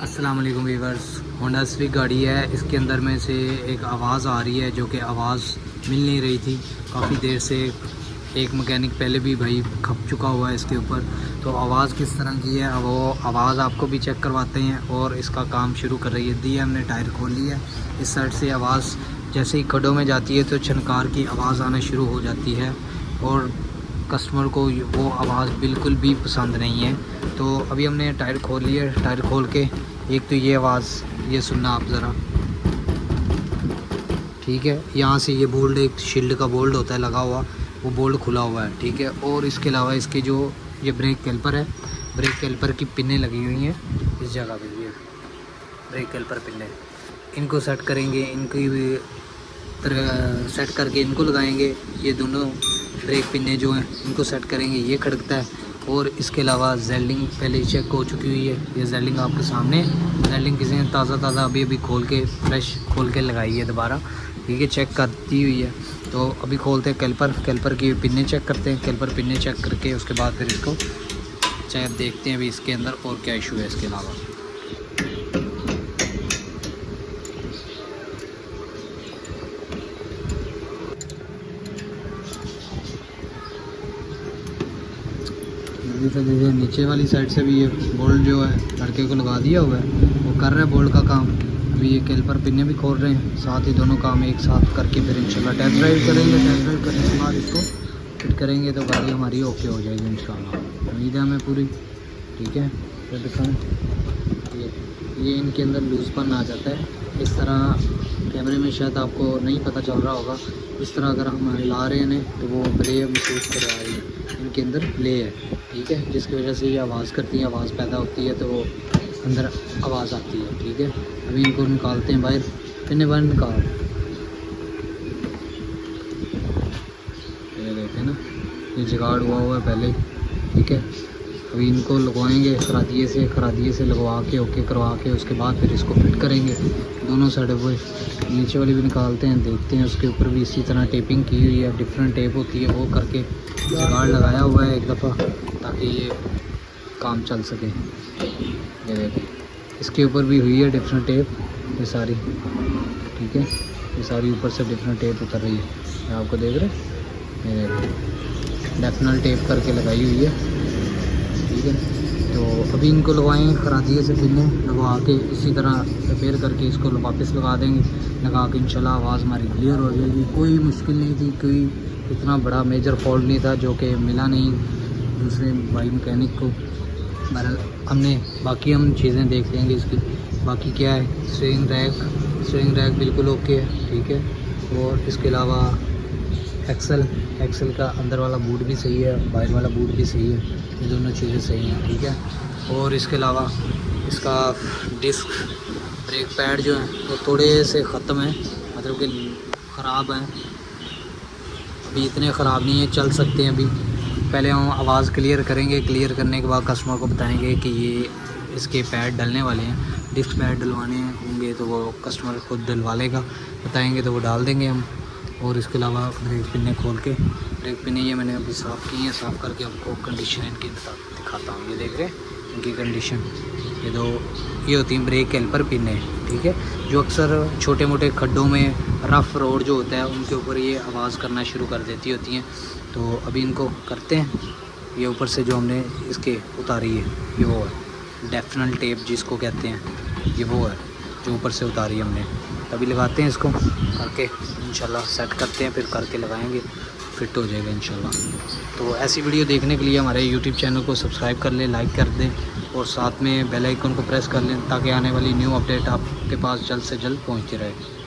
अस्सलाम वालेकुम viewers. Honda civic गाड़ी है, इसके अंदर में से एक आवाज़ आ रही है जो कि आवाज़ मिल नहीं रही थी काफ़ी देर से। एक मैकेनिक पहले भी भाई खप चुका हुआ है इसके ऊपर। तो आवाज़ किस तरह की है वो आवाज़ आपको भी चेक करवाते हैं और इसका काम शुरू कर रही है। दी हमने टायर खोल लिया है। इस साइड से आवाज़ जैसे ही खड्डों में जाती है तो छनकार की आवाज़ आना शुरू हो जाती है और कस्टमर को वो आवाज़ बिल्कुल भी पसंद नहीं है। तो अभी हमने टायर खोल लिया। टायर खोल के एक तो ये आवाज़ ये सुनना आप ज़रा, ठीक है। यहाँ से ये बोल्ट, एक शील्ड का बोल्ट होता है लगा हुआ, वो बोल्ट खुला हुआ है, ठीक है। और इसके अलावा इसके जो ये ब्रेक कैलिपर है, ब्रेक कैलिपर की पिनें लगी हुई हैं इस जगह पे। ये ब्रेक कैलिपर पिनें, इनको सेट करेंगे, इनकी सेट करके इनको लगाएंगे। ये दोनों ब्रेक पिनें जो हैं इनको सेट करेंगे, ये खड़कता है। और इसके अलावा जेल्डिंग पहले चेक हो चुकी हुई है। ये जेल्डिंग आपके सामने, जेल्डिंग किसी ने ताज़ा अभी खोल के फ्रेश खोल के लगाई है दोबारा, ठीक है, चेक करती हुई है। तो अभी खोलते हैं कैलिपर की पिनें चेक करते हैं। कैलिपर पिनें चेक करके उसके बाद फिर इसको चेक देखते हैं अभी इसके अंदर और क्या इशू है इसके अलावा। तो जैसे नीचे वाली साइड से भी ये बोल्ट जो है लड़के को लगा दिया हुआ है, वो कर रहे हैं बोल्ट का काम। अभी ये कैलिपर पिनें भी खोल रहे हैं, साथ ही दोनों काम एक साथ करके फिर इंशाल्लाह टेस्ट ड्राइव करेंगे। टेस्ट ड्राइव करने के बाद इसको फिट करेंगे तो गाड़ी हमारी ओके हो जाएगी इंशाल्लाह, उम्मीद है हमें पूरी, ठीक है। फिर दिखाएँ, ये इनके अंदर लूजपन आ जाता है इस तरह। कैमरे में शायद आपको नहीं पता चल रहा होगा, इस तरह अगर हम हिला रहे हैं तो वो प्ले महसूस कर रहा है, इनके अंदर प्ले है, ठीक है, जिसकी वजह से ये आवाज़ करती है, आवाज़ पैदा होती है तो वो अंदर आवाज़ आती है, ठीक है। अभी इनको निकालते हैं बाहर, पिने बाहर निकाल, ये देखें ना, ये जुगाड़ हुआ है पहले, ठीक है। अभी इनको लगवाएंगे खरादिए से लगवा के ओके करवा के उसके बाद फिर इसको फिट करेंगे दोनों साइड पे। नीचे वाली भी निकालते हैं, देखते हैं। उसके ऊपर भी इसी तरह टेपिंग की हुई है, डिफरेंट टेप होती है, वो करके जुगाड़ लगाया हुआ है एक दफ़ा ताकि ये काम चल सके। ये देखो, इसके ऊपर भी हुई है डिफरेंट टेप, ये सारी, ठीक है, ये सारी ऊपर से डिफरेंट टेप उतर रही है, ये आपको देख रहे हैं। ये देखो, डेफिनल टेप करके लगाई हुई है, ठीक है। तो अभी इनको लगवाएंगे खरादिए से पिनें लगवा के, इसी तरह रिपेयर करके इसको वापस लगा देंगे। लगा के इंशाल्लाह आवाज़ हमारी क्लियर हो जाएगी। कोई मुश्किल नहीं थी, कोई इतना बड़ा मेजर फॉल्ट नहीं था जो कि मिला नहीं दूसरे भाई मैकेनिक को। बहरहाल हमने बाकी हम चीज़ें देख लेंगे इसकी। बाकी क्या है, स्टीयरिंग रैक बिल्कुल ओके है, ठीक है। और इसके अलावा एक्सल का अंदर वाला बूट भी सही है, बाहर वाला बूट भी सही है, ये दोनों चीज़ें सही हैं, ठीक है। और इसके अलावा इसका डिस्क ब्रेक पैड जो है वो थोड़े से ख़त्म है, मतलब कि ख़राब हैं, अभी इतने ख़राब नहीं है, चल सकते हैं। अभी पहले हम आवाज़ क्लियर करेंगे, क्लियर करने के बाद कस्टमर को बताएंगे कि ये इसके पैड डलने वाले हैं, डिस्क पैड डलवाने होंगे तो वो कस्टमर खुद डलवा लेगा, बताएंगे तो वो डाल देंगे हम। और इसके अलावा ब्रेक पिनें खोल के, ब्रेक पिनें ये मैंने अभी साफ़ की हैं, साफ़ करके आपको कंडीशन इनकी दिखाता हूँ। ये देख रहे हैं इनकी कंडीशन, ये होती हैं ब्रेक कैलिपर पिनें, ठीक है, जो अक्सर छोटे मोटे खड्डों में रफ़ रोड जो होता है उनके ऊपर ये आवाज़ करना शुरू कर देती होती हैं। तो अभी इनको करते हैं। ये ऊपर से जो हमने इसके उतारी है, ये वो है डेफिनल टेप जिसको कहते हैं, ये वो है जो ऊपर से उतारी है हमने। अभी लगाते हैं इसको करके, इंशाल्लाह सेट करते हैं, फिर करके लगाएंगे, फिट हो जाएगा इंशाल्लाह। तो ऐसी वीडियो देखने के लिए हमारे यूट्यूब चैनल को सब्सक्राइब कर लें, लाइक कर दें और साथ में बेल आइकन को प्रेस कर लें ताकि आने वाली न्यू अपडेट आपके पास जल्द से जल्द पहुंचती रहे।